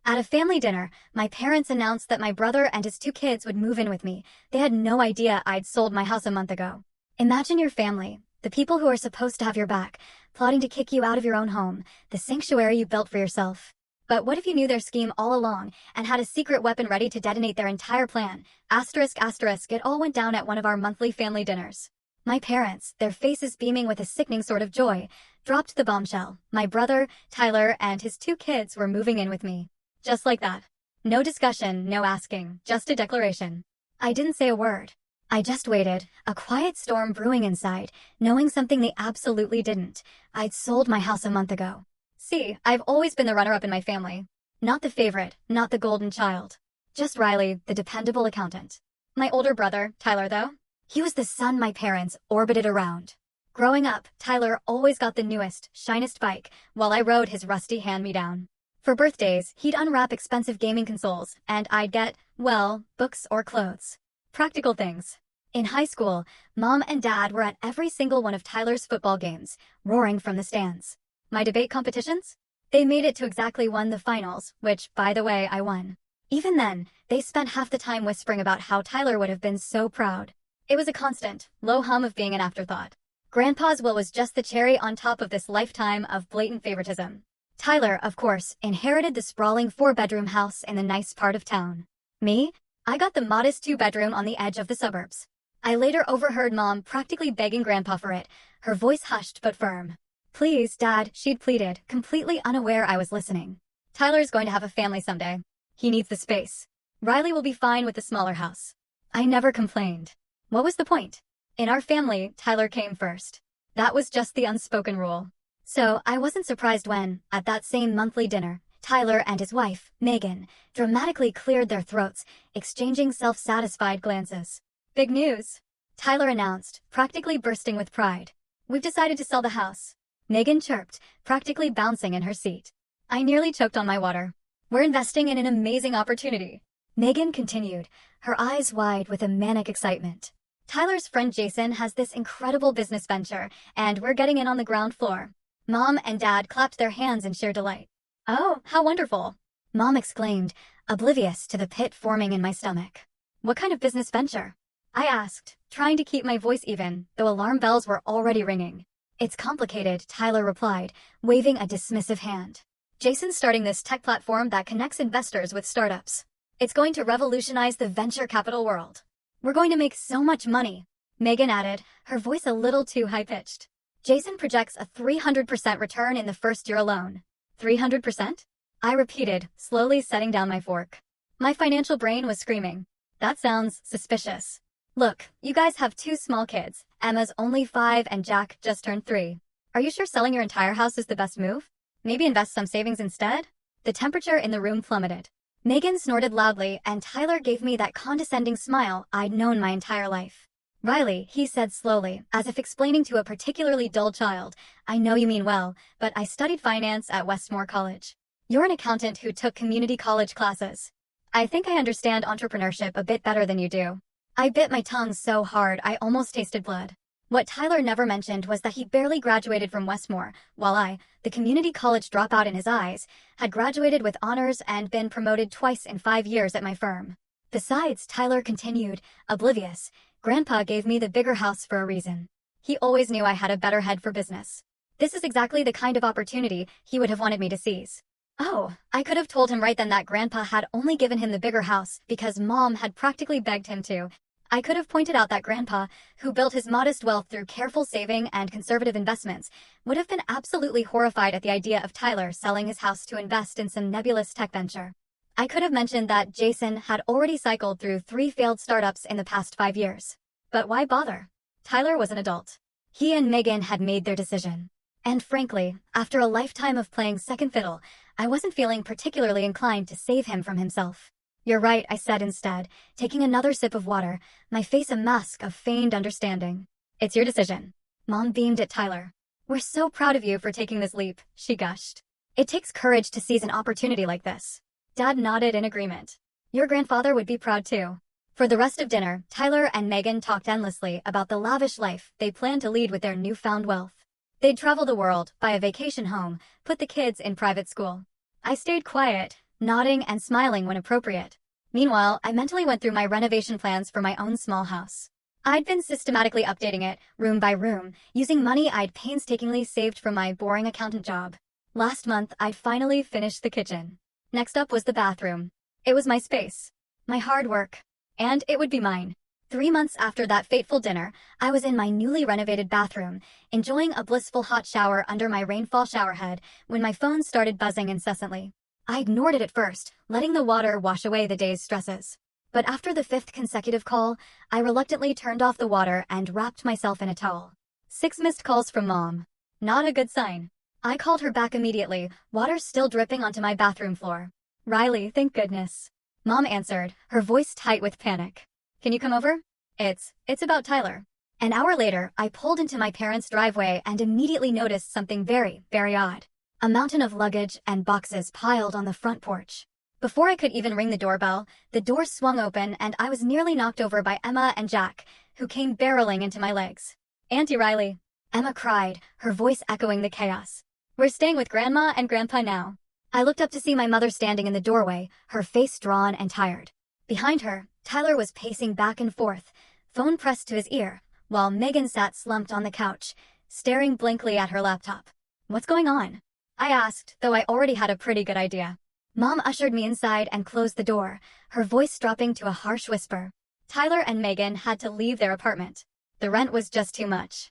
At a family dinner, my parents announced that my brother and his two kids would move in with me. They had no idea I'd sold my house a month ago. Imagine your family, the people who are supposed to have your back, plotting to kick you out of your own home, the sanctuary you built for yourself. But what if you knew their scheme all along and had a secret weapon ready to detonate their entire plan? Asterisk, asterisk, it all went down at one of our monthly family dinners. My parents, their faces beaming with a sickening sort of joy, dropped the bombshell. My brother, Tyler, and his two kids were moving in with me. Just like that. No discussion, no asking, just a declaration. I didn't say a word. I just waited, a quiet storm brewing inside, knowing something they absolutely didn't. I'd sold my house a month ago. See, I've always been the runner-up in my family. Not the favorite, not the golden child. Just Riley, the dependable accountant. My older brother, Tyler, though, he was the son my parents orbited around. Growing up, Tyler always got the newest, shinest bike, while I rode his rusty hand-me-down. For birthdays, he'd unwrap expensive gaming consoles, and I'd get, well, books or clothes. Practical things. In high school, Mom and Dad were at every single one of Tyler's football games, roaring from the stands. My debate competitions? They made it to exactly one the finals, which, by the way, I won. Even then, they spent half the time whispering about how Tyler would have been so proud. It was a constant, low hum of being an afterthought. Grandpa's will was just the cherry on top of this lifetime of blatant favoritism. Tyler, of course, inherited the sprawling 4-bedroom house in the nice part of town. Me? I got the modest 2-bedroom on the edge of the suburbs. I later overheard Mom practically begging Grandpa for it, her voice hushed but firm. Please, Dad, she'd pleaded, completely unaware I was listening. Tyler's going to have a family someday. He needs the space. Riley will be fine with the smaller house. I never complained. What was the point? In our family, Tyler came first. That was just the unspoken rule. So, I wasn't surprised when, at that same monthly dinner, Tyler and his wife, Megan, dramatically cleared their throats, exchanging self-satisfied glances. Big news! Tyler announced, practically bursting with pride. We've decided to sell the house. Megan chirped, practically bouncing in her seat. I nearly choked on my water. We're investing in an amazing opportunity. Megan continued, her eyes wide with a manic excitement. Tyler's friend Jason has this incredible business venture, and we're getting in on the ground floor. Mom and Dad clapped their hands in sheer delight. Oh, how wonderful! Mom exclaimed, oblivious to the pit forming in my stomach. What kind of business venture? I asked, trying to keep my voice even, though alarm bells were already ringing. It's complicated, Tyler replied, waving a dismissive hand. Jason's starting this tech platform that connects investors with startups. It's going to revolutionize the venture capital world. We're going to make so much money, Megan added, her voice a little too high-pitched. Jason projects a 300% return in the first year alone. 300%? I repeated, slowly setting down my fork. My financial brain was screaming. That sounds suspicious. Look, you guys have 2 small kids. Emma's only 5 and Jack just turned 3. Are you sure selling your entire house is the best move? Maybe invest some savings instead? The temperature in the room plummeted. Megan snorted loudly and Tyler gave me that condescending smile I'd known my entire life. Riley, he said slowly, as if explaining to a particularly dull child, I know you mean well, but I studied finance at Westmore College. You're an accountant who took community college classes. I think I understand entrepreneurship a bit better than you do. I bit my tongue so hard I almost tasted blood. What Tyler never mentioned was that he barely graduated from Westmore, while I, the community college dropout in his eyes, had graduated with honors and been promoted twice in 5 years at my firm. Besides, Tyler continued, oblivious, Grandpa gave me the bigger house for a reason. He always knew I had a better head for business. This is exactly the kind of opportunity he would have wanted me to seize. Oh, I could have told him right then that Grandpa had only given him the bigger house because Mom had practically begged him to. I could have pointed out that Grandpa, who built his modest wealth through careful saving and conservative investments, would have been absolutely horrified at the idea of Tyler selling his house to invest in some nebulous tech venture. I could have mentioned that Jason had already cycled through 3 failed startups in the past 5 years. But why bother? Tyler was an adult. He and Megan had made their decision. And frankly, after a lifetime of playing second fiddle, I wasn't feeling particularly inclined to save him from himself. You're right, I said instead, taking another sip of water, my face a mask of feigned understanding. It's your decision. Mom beamed at Tyler. We're so proud of you for taking this leap, she gushed. It takes courage to seize an opportunity like this. Dad nodded in agreement. Your grandfather would be proud too. For the rest of dinner, Tyler and Megan talked endlessly about the lavish life they planned to lead with their newfound wealth. They'd travel the world, buy a vacation home, put the kids in private school. I stayed quiet, nodding and smiling when appropriate. Meanwhile, I mentally went through my renovation plans for my own small house. I'd been systematically updating it, room by room, using money I'd painstakingly saved from my boring accountant job. Last month, I'd finally finished the kitchen. Next up was the bathroom. It was my space, my hard work, and it would be mine. 3 months after that fateful dinner, I was in my newly renovated bathroom, enjoying a blissful hot shower under my rainfall showerhead when my phone started buzzing incessantly. I ignored it at first, letting the water wash away the day's stresses. But after the 5th consecutive call, I reluctantly turned off the water and wrapped myself in a towel. 6 missed calls from Mom. Not a good sign. I called her back immediately, water still dripping onto my bathroom floor. "Riley, thank goodness." Mom answered, her voice tight with panic. "Can you come over? It's about Tyler." An hour later, I pulled into my parents' driveway and immediately noticed something very, very odd. A mountain of luggage and boxes piled on the front porch. Before I could even ring the doorbell, the door swung open and I was nearly knocked over by Emma and Jack, who came barreling into my legs. "Auntie Riley," Emma cried, her voice echoing the chaos. "We're staying with Grandma and Grandpa now." I looked up to see my mother standing in the doorway, her face drawn and tired. Behind her, Tyler was pacing back and forth, phone pressed to his ear, while Megan sat slumped on the couch, staring blankly at her laptop. "What's going on?" I asked, though I already had a pretty good idea. Mom ushered me inside and closed the door, her voice dropping to a harsh whisper. Tyler and Megan had to leave their apartment. The rent was just too much.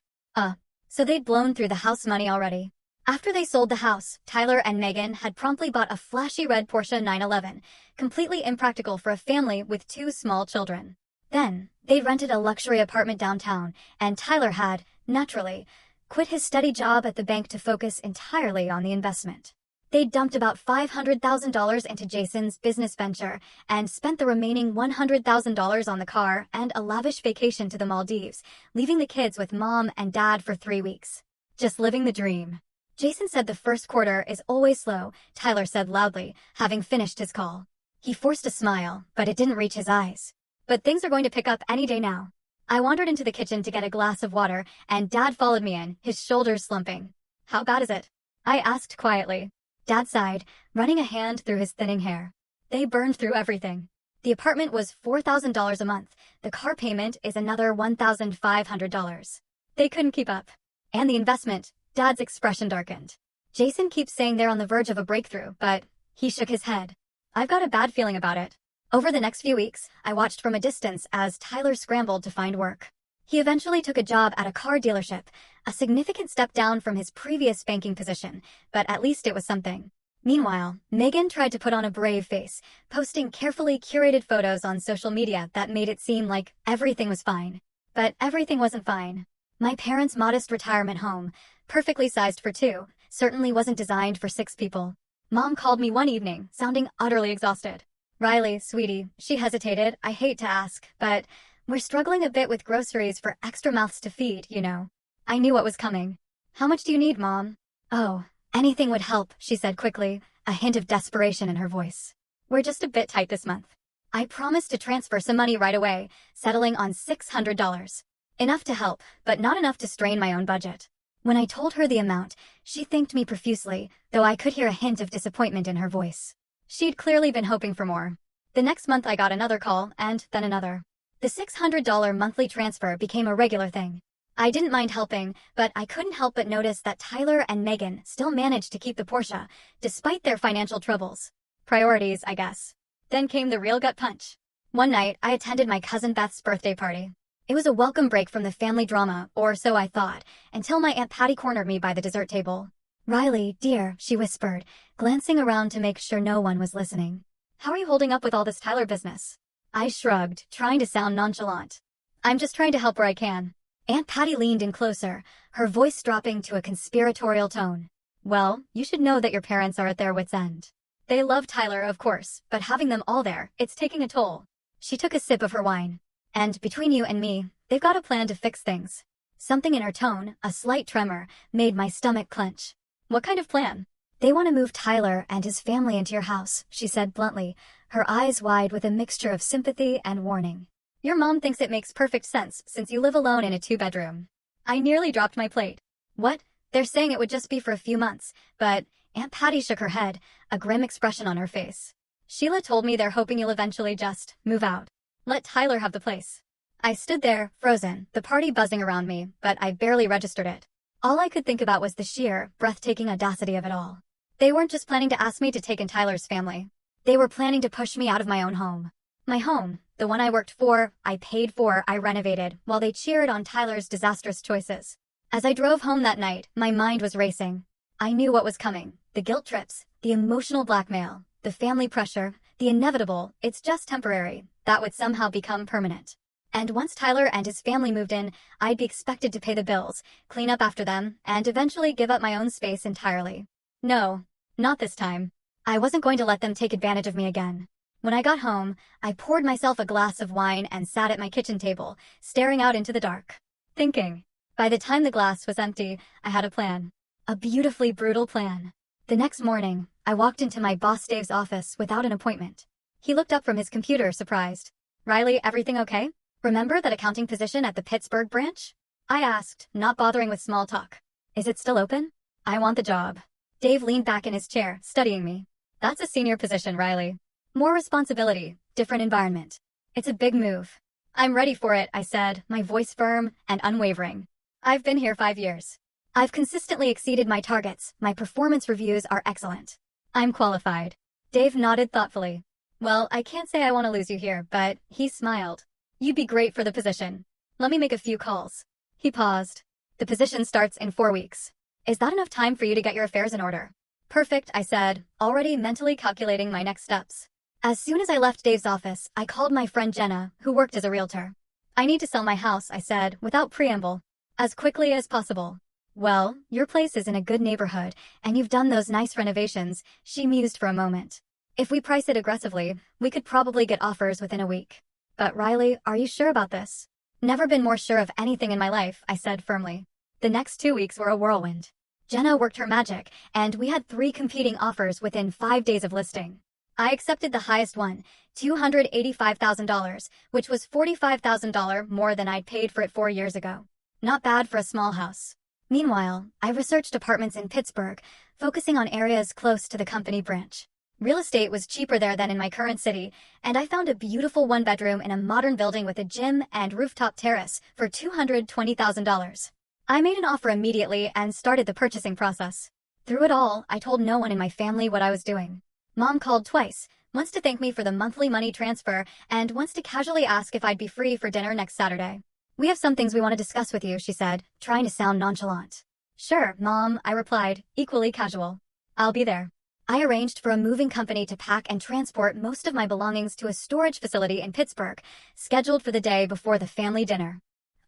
So they'd blown through the house money already. After they sold the house, Tyler and Megan had promptly bought a flashy red Porsche 911, completely impractical for a family with 2 small children. Then, they'd rented a luxury apartment downtown, and Tyler had, naturally, quit his steady job at the bank to focus entirely on the investment. They'd dumped about $500,000 into Jason's business venture and spent the remaining $100,000 on the car and a lavish vacation to the Maldives, leaving the kids with Mom and Dad for 3 weeks. Just living the dream. Jason said the first quarter is always slow, Tyler said loudly, having finished his call. He forced a smile, but it didn't reach his eyes. "But things are going to pick up any day now." I wandered into the kitchen to get a glass of water, and Dad followed me in, his shoulders slumping. "How bad is it?" I asked quietly. Dad sighed, running a hand through his thinning hair. "They burned through everything. The apartment was $4,000 a month. The car payment is another $1,500. They couldn't keep up. And the investment," Dad's expression darkened. "Jason keeps saying they're on the verge of a breakthrough, but..." He shook his head. "I've got a bad feeling about it." Over the next few weeks, I watched from a distance as Tyler scrambled to find work. He eventually took a job at a car dealership, a significant step down from his previous banking position, but at least it was something. Meanwhile, Megan tried to put on a brave face, posting carefully curated photos on social media that made it seem like everything was fine. But everything wasn't fine. My parents' modest retirement home, perfectly sized for 2, certainly wasn't designed for 6 people. Mom called me one evening, sounding utterly exhausted. "Riley, sweetie," she hesitated, "I hate to ask, but we're struggling a bit with groceries for extra mouths to feed, you know." I knew what was coming. "How much do you need, Mom?" "Oh, anything would help," she said quickly, a hint of desperation in her voice. "We're just a bit tight this month." I promised to transfer some money right away, settling on $600. Enough to help, but not enough to strain my own budget. When I told her the amount, she thanked me profusely, though I could hear a hint of disappointment in her voice. She'd clearly been hoping for more. The next month I got another call, and then another. The $600 monthly transfer became a regular thing. I didn't mind helping, but I couldn't help but notice that Tyler and Megan still managed to keep the Porsche, despite their financial troubles. Priorities, I guess. Then came the real gut punch. One night, I attended my cousin Beth's birthday party. It was a welcome break from the family drama, or so I thought, until my Aunt Patty cornered me by the dessert table. "Riley, dear," she whispered, glancing around to make sure no one was listening. "How are you holding up with all this Tyler business?" I shrugged, trying to sound nonchalant. "I'm just trying to help where I can." Aunt Patty leaned in closer, her voice dropping to a conspiratorial tone. "Well, you should know that your parents are at their wits' end. They love Tyler, of course, but having them all there, it's taking a toll." She took a sip of her wine. "And between you and me, they've got a plan to fix things." Something in her tone, a slight tremor, made my stomach clench. "What kind of plan?" "They want to move Tyler and his family into your house," she said bluntly, her eyes wide with a mixture of sympathy and warning. "Your mom thinks it makes perfect sense since you live alone in a 2-bedroom. I nearly dropped my plate. "What? They're saying it would just be for a few months, but..." Aunt Patty shook her head, a grim expression on her face. Sheila told me they're hoping you'll eventually just move out. Let Tyler have the place. I stood there, frozen, the party buzzing around me, but I barely registered it. All I could think about was the sheer, breathtaking audacity of it all. They weren't just planning to ask me to take in Tyler's family. They were planning to push me out of my own home. My home, the one I worked for, I paid for, I renovated, while they cheered on Tyler's disastrous choices. As I drove home that night, my mind was racing. I knew what was coming. The guilt trips, the emotional blackmail, the family pressure, the inevitable, it's just temporary, that would somehow become permanent. And once Tyler and his family moved in, I'd be expected to pay the bills, clean up after them, and eventually give up my own space entirely. No, not this time. I wasn't going to let them take advantage of me again. When I got home, I poured myself a glass of wine and sat at my kitchen table, staring out into the dark, thinking. By the time the glass was empty, I had a plan. A beautifully brutal plan. The next morning, I walked into my boss Dave's office without an appointment. He looked up from his computer, surprised. "Riley, everything okay? Remember that accounting position at the Pittsburgh branch?" I asked, not bothering with small talk. "Is it still open?" "I want the job." Dave leaned back in his chair, studying me. "That's a senior position, Riley. More responsibility, different environment. It's a big move." "I'm ready for it," I said, my voice firm and unwavering. "I've been here 5 years. I've consistently exceeded my targets. My performance reviews are excellent. I'm qualified." Dave nodded thoughtfully. "Well, I can't say I want to lose you here, but," he smiled. "You'd be great for the position. Let me make a few calls." He paused. "The position starts in 4 weeks. Is that enough time for you to get your affairs in order?" "Perfect," I said, already mentally calculating my next steps. As soon as I left Dave's office, I called my friend Jenna, who worked as a realtor. "I need to sell my house," I said, without preamble. "As quickly as possible." "Well, your place is in a good neighborhood, and you've done those nice renovations," she mused for a moment. "If we price it aggressively, we could probably get offers within a week." "But Riley, are you sure about this?" "Never been more sure of anything in my life," I said firmly. The next 2 weeks were a whirlwind. Jenna worked her magic, and we had 3 competing offers within 5 days of listing. I accepted the highest one, $285,000, which was $45,000 more than I'd paid for it 4 years ago. Not bad for a small house. Meanwhile, I researched apartments in Pittsburgh, focusing on areas close to the company branch. Real estate was cheaper there than in my current city, and I found a beautiful 1-bedroom in a modern building with a gym and rooftop terrace for $220,000. I made an offer immediately and started the purchasing process. Through it all, I told no one in my family what I was doing. Mom called twice, once to thank me for the monthly money transfer and once to casually ask if I'd be free for dinner next Saturday. "We have some things we want to discuss with you," she said, trying to sound nonchalant. "Sure, Mom," I replied, equally casual. "I'll be there." I arranged for a moving company to pack and transport most of my belongings to a storage facility in Pittsburgh, scheduled for the day before the family dinner.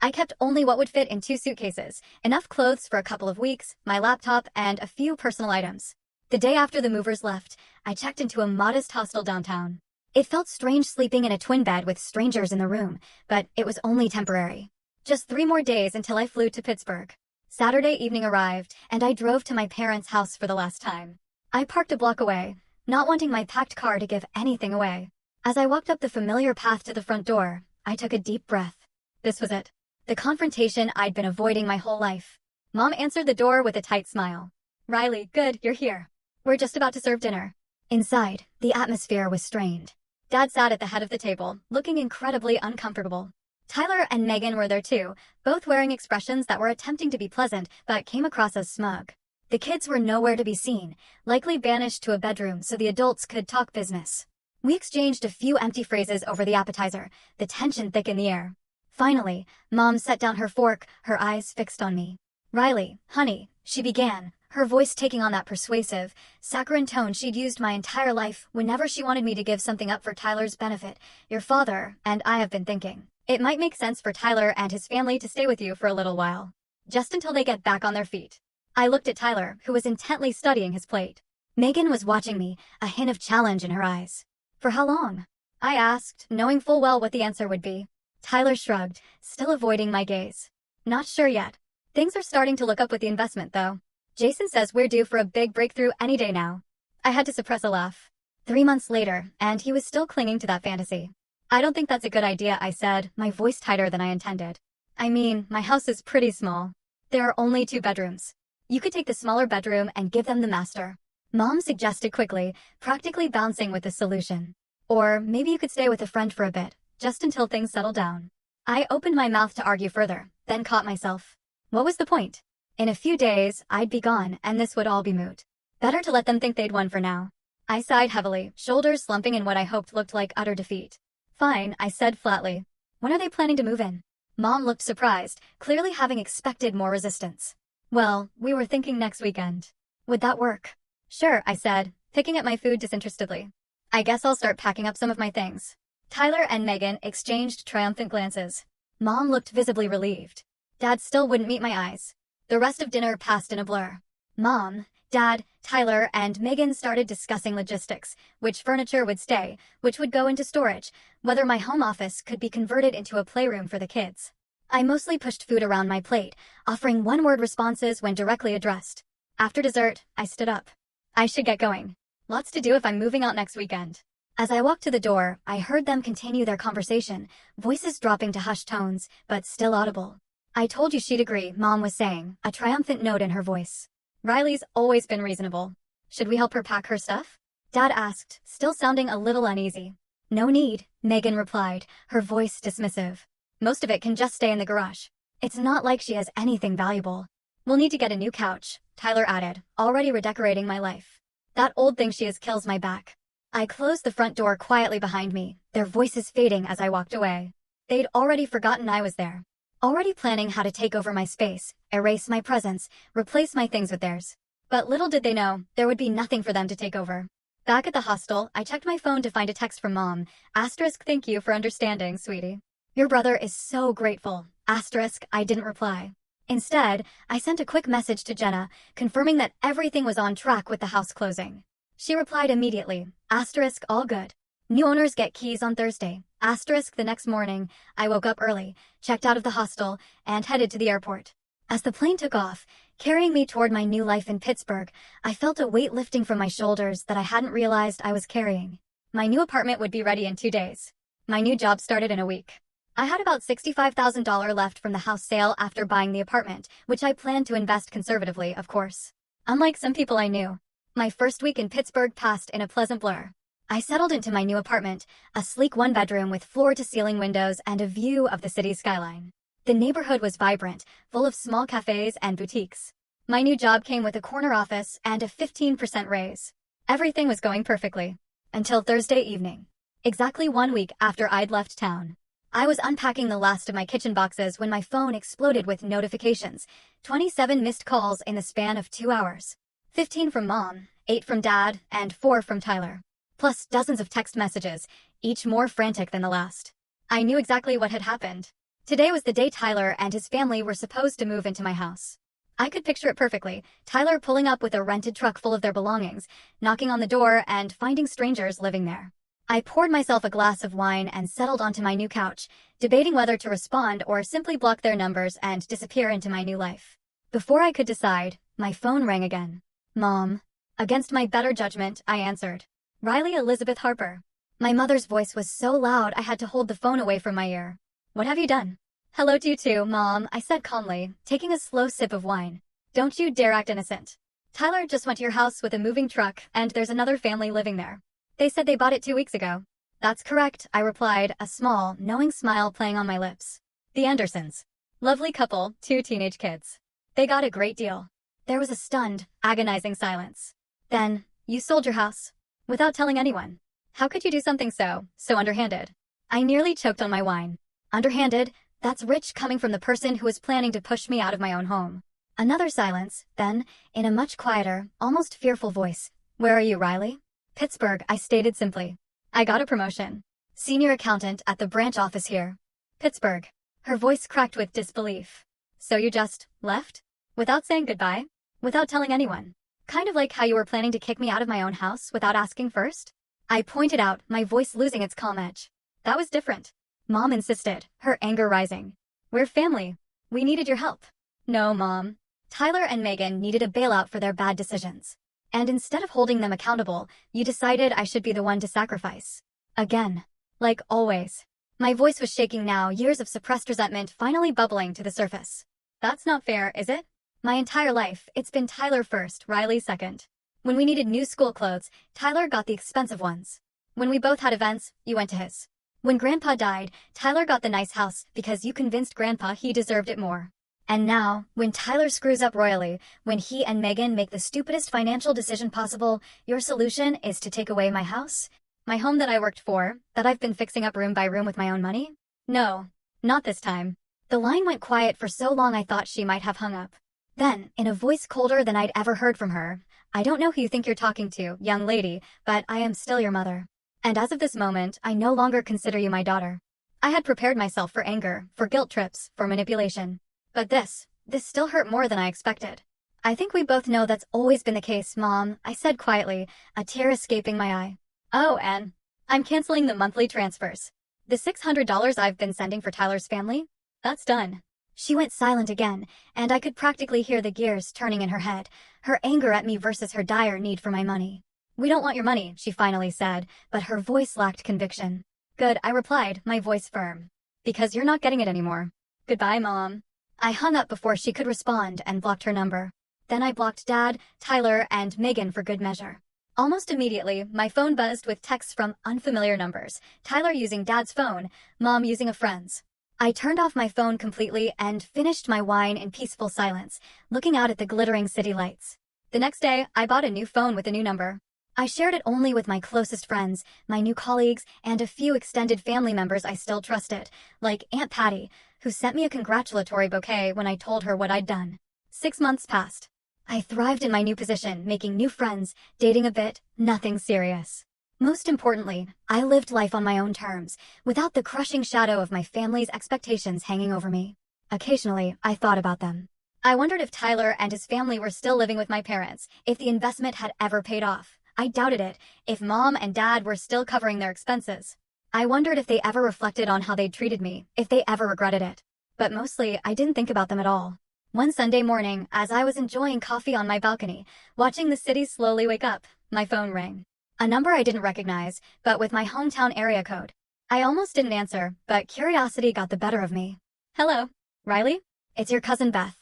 I kept only what would fit in 2 suitcases, enough clothes for a couple of weeks, my laptop, and a few personal items. The day after the movers left, I checked into a modest hostel downtown. It felt strange sleeping in a twin bed with strangers in the room, but it was only temporary. Just 3 more days until I flew to Pittsburgh. Saturday evening arrived, and I drove to my parents' house for the last time. I parked a block away, not wanting my packed car to give anything away. As I walked up the familiar path to the front door, I took a deep breath. This was it. The confrontation I'd been avoiding my whole life. Mom answered the door with a tight smile. "Riley, good, you're here. We're just about to serve dinner." Inside, the atmosphere was strained. Dad sat at the head of the table, looking incredibly uncomfortable. Tyler and Megan were there too, both wearing expressions that were attempting to be pleasant but came across as smug. The kids were nowhere to be seen, likely banished to a bedroom so the adults could talk business. We exchanged a few empty phrases over the appetizer, the tension thick in the air. Finally, Mom set down her fork, her eyes fixed on me. "Riley, honey," she began, her voice taking on that persuasive, saccharine tone she'd used my entire life whenever she wanted me to give something up for Tyler's benefit. "Your father and I have been thinking. It might make sense for Tyler and his family to stay with you for a little while. Just until they get back on their feet." I looked at Tyler, who was intently studying his plate. Megan was watching me, a hint of challenge in her eyes. "For how long?" I asked, knowing full well what the answer would be. Tyler shrugged, still avoiding my gaze. "Not sure yet. Things are starting to look up with the investment, though. Jason says we're due for a big breakthrough any day now." I had to suppress a laugh. 3 months later, and he was still clinging to that fantasy. "I don't think that's a good idea," I said, my voice tighter than I intended. "I mean, my house is pretty small. There are only 2 bedrooms. You could take the smaller bedroom and give them the master." Mom suggested quickly, practically bouncing with the solution. Or maybe you could stay with a friend for a bit, just until things settle down. I opened my mouth to argue further, then caught myself. What was the point? In a few days, I'd be gone, and this would all be moot. Better to let them think they'd won for now. I sighed heavily, shoulders slumping in what I hoped looked like utter defeat. Fine, I said flatly. When are they planning to move in? Mom looked surprised, clearly having expected more resistance. Well, we were thinking next weekend. Would that work? Sure, I said, picking at my food disinterestedly. I guess I'll start packing up some of my things. Tyler and Megan exchanged triumphant glances. Mom looked visibly relieved. Dad still wouldn't meet my eyes. The rest of dinner passed in a blur. Mom, Dad, Tyler, and Megan started discussing logistics, which furniture would stay, which would go into storage, whether my home office could be converted into a playroom for the kids. I mostly pushed food around my plate, offering one-word responses when directly addressed. After dessert, I stood up. I should get going. Lots to do if I'm moving out next weekend. As I walked to the door, I heard them continue their conversation, voices dropping to hushed tones, but still audible. I told you she'd agree, Mom was saying, a triumphant note in her voice. Riley's always been reasonable. Should we help her pack her stuff? Dad asked, still sounding a little uneasy. No need, Megan replied, her voice dismissive. Most of it can just stay in the garage. It's not like she has anything valuable. We'll need to get a new couch, Tyler added, already redecorating my life. That old thing she has kills my back. I closed the front door quietly behind me, their voices fading as I walked away. They'd already forgotten I was there. Already planning how to take over my space, erase my presence, replace my things with theirs. But little did they know, there would be nothing for them to take over. Back at the hostel, I checked my phone to find a text from Mom. Asterisk, thank you for understanding, sweetie. Your brother is so grateful. Asterisk, I didn't reply. Instead, I sent a quick message to Jenna, confirming that everything was on track with the house closing. She replied immediately, asterisk, all good. New owners get keys on Thursday. Asterisk, the next morning, I woke up early, checked out of the hostel, and headed to the airport. As the plane took off, carrying me toward my new life in Pittsburgh, I felt a weight lifting from my shoulders that I hadn't realized I was carrying. My new apartment would be ready in 2 days. My new job started in a week. I had about $65,000 left from the house sale after buying the apartment, which I planned to invest conservatively, of course. Unlike some people I knew, my first week in Pittsburgh passed in a pleasant blur. I settled into my new apartment, a sleek one-bedroom with floor-to-ceiling windows and a view of the city's skyline. The neighborhood was vibrant, full of small cafes and boutiques. My new job came with a corner office and a 15% raise. Everything was going perfectly. Until Thursday evening. Exactly 1 week after I'd left town. I was unpacking the last of my kitchen boxes when my phone exploded with notifications. 27 missed calls in the span of 2 hours. 15 from Mom, 8 from Dad, and 4 from Tyler. Plus dozens of text messages, each more frantic than the last. I knew exactly what had happened. Today was the day Tyler and his family were supposed to move into my house. I could picture it perfectly, Tyler pulling up with a rented truck full of their belongings, knocking on the door and finding strangers living there. I poured myself a glass of wine and settled onto my new couch, debating whether to respond or simply block their numbers and disappear into my new life. Before I could decide, my phone rang again. Mom. Against my better judgment, I answered. Riley Elizabeth Harper. My mother's voice was so loud I had to hold the phone away from my ear. What have you done? Hello to you too, Mom, I said calmly, taking a slow sip of wine. Don't you dare act innocent. Tyler just went to your house with a moving truck, and there's another family living there. They said they bought it 2 weeks ago. That's correct, I replied, a small, knowing smile playing on my lips. The Andersons. Lovely couple, 2 teenage kids. They got a great deal. There was a stunned, agonizing silence. Then, you sold your house. Without telling anyone. How could you do something so underhanded? I nearly choked on my wine. Underhanded, that's rich coming from the person who was planning to push me out of my own home. Another silence, then, in a much quieter, almost fearful voice. Where are you, Riley? Pittsburgh, I stated simply. I got a promotion. Senior accountant at the branch office here. Pittsburgh. Her voice cracked with disbelief. So you just left? Without saying goodbye? Without telling anyone? Kind of like how you were planning to kick me out of my own house without asking first? I pointed out, my voice losing its calm edge. That was different. Mom insisted, her anger rising. We're family. We needed your help. No, Mom. Tyler and Megan needed a bailout for their bad decisions. And instead of holding them accountable, you decided I should be the one to sacrifice. Again. Like always. My voice was shaking now, years of suppressed resentment finally bubbling to the surface. That's not fair, is it? My entire life, it's been Tyler first, Riley second. When we needed new school clothes, Tyler got the expensive ones. When we both had events, you went to his. When Grandpa died, Tyler got the nice house because you convinced Grandpa he deserved it more. And now, when Tyler screws up royally, when he and Megan make the stupidest financial decision possible, your solution is to take away my house? My home that I worked for, that I've been fixing up room by room with my own money? No, not this time. The line went quiet for so long I thought she might have hung up. Then, in a voice colder than I'd ever heard from her, I don't know who you think you're talking to, young lady, but I am still your mother. And as of this moment, I no longer consider you my daughter. I had prepared myself for anger, for guilt trips, for manipulation. But this still hurt more than I expected. I think we both know that's always been the case, Mom, I said quietly, a tear escaping my eye. Oh, and I'm canceling the monthly transfers. The $600 I've been sending for Tyler's family? That's done. She went silent again, and I could practically hear the gears turning in her head, her anger at me versus her dire need for my money. We don't want your money, she finally said, but her voice lacked conviction. Good, I replied, my voice firm. Because you're not getting it anymore. Goodbye, Mom. I hung up before she could respond and blocked her number. Then I blocked Dad, Tyler, and Megan for good measure. Almost immediately, my phone buzzed with texts from unfamiliar numbers, Tyler using Dad's phone, Mom using a friend's. I turned off my phone completely and finished my wine in peaceful silence, looking out at the glittering city lights. The next day, I bought a new phone with a new number. I shared it only with my closest friends, my new colleagues, and a few extended family members I still trusted, like Aunt Patty, who sent me a congratulatory bouquet when I told her what I'd done. 6 months passed. I thrived in my new position, making new friends, dating a bit, nothing serious. Most importantly, I lived life on my own terms, without the crushing shadow of my family's expectations hanging over me. Occasionally, I thought about them. I wondered if Tyler and his family were still living with my parents, if the investment had ever paid off. I doubted it, if Mom and Dad were still covering their expenses. I wondered if they ever reflected on how they'd treated me, if they ever regretted it. But mostly, I didn't think about them at all. One Sunday morning, as I was enjoying coffee on my balcony, watching the city slowly wake up, my phone rang. A number I didn't recognize, but with my hometown area code. I almost didn't answer, but curiosity got the better of me. Hello, Riley? It's your cousin Beth.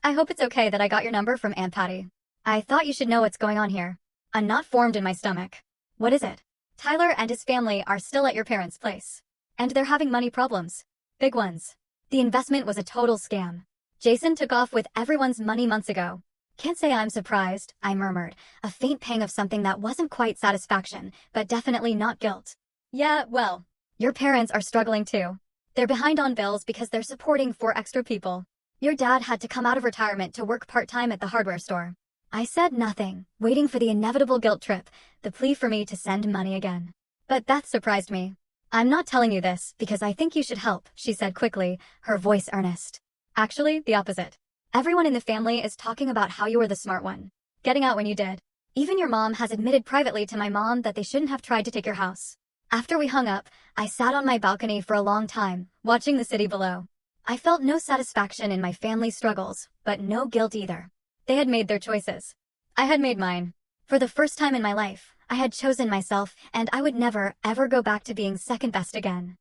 I hope it's okay that I got your number from Aunt Patty. I thought you should know what's going on here. A knot formed in my stomach. What is it? Tyler and his family are still at your parents' place. And they're having money problems. Big ones. The investment was a total scam. Jason took off with everyone's money months ago. Can't say I'm surprised, I murmured, a faint pang of something that wasn't quite satisfaction, but definitely not guilt. Yeah, well, your parents are struggling too. They're behind on bills because they're supporting 4 extra people. Your dad had to come out of retirement to work part-time at the hardware store. I said nothing, waiting for the inevitable guilt trip, the plea for me to send money again. But Beth surprised me. I'm not telling you this because I think you should help, she said quickly, her voice earnest. Actually, the opposite. Everyone in the family is talking about how you were the smart one. Getting out when you did. Even your mom has admitted privately to my mom that they shouldn't have tried to take your house. After we hung up, I sat on my balcony for a long time, watching the city below. I felt no satisfaction in my family's struggles, but no guilt either. They had made their choices. I had made mine. For the first time in my life, I had chosen myself, and I would never, ever go back to being second best again.